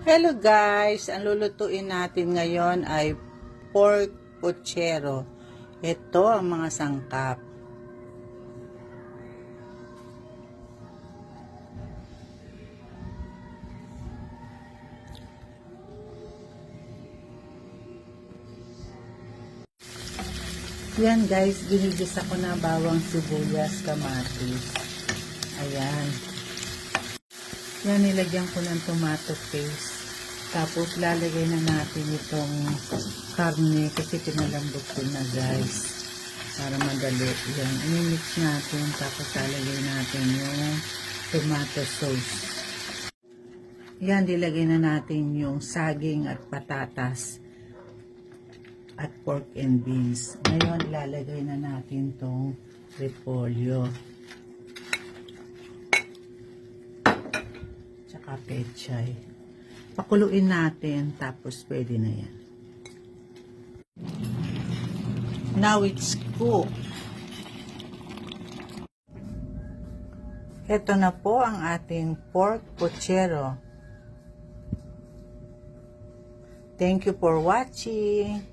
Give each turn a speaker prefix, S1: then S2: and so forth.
S1: Hello guys! Ang lulutuin natin ngayon ay pork puchero. Ito ang mga sangkap. Yan guys, ginigisa ko na bawang sibuyas, kamatis. Ayan. Yan, nilagyan ko ng tomato paste. Tapos, lalagay na natin itong karne kasi pinalambot ko na guys. Para madali. Yan, i-mix natin. Tapos, lalagay natin yung tomato sauce. Yan, dilagay na natin yung saging at patatas. At pork and beans. Ngayon, ilalagay na natin itong repolyo. Tsaka pechay. Pakuluin natin, tapos pwede na yan. Now it's cooked. Ito na po ang ating pork puchero. Thank you for watching.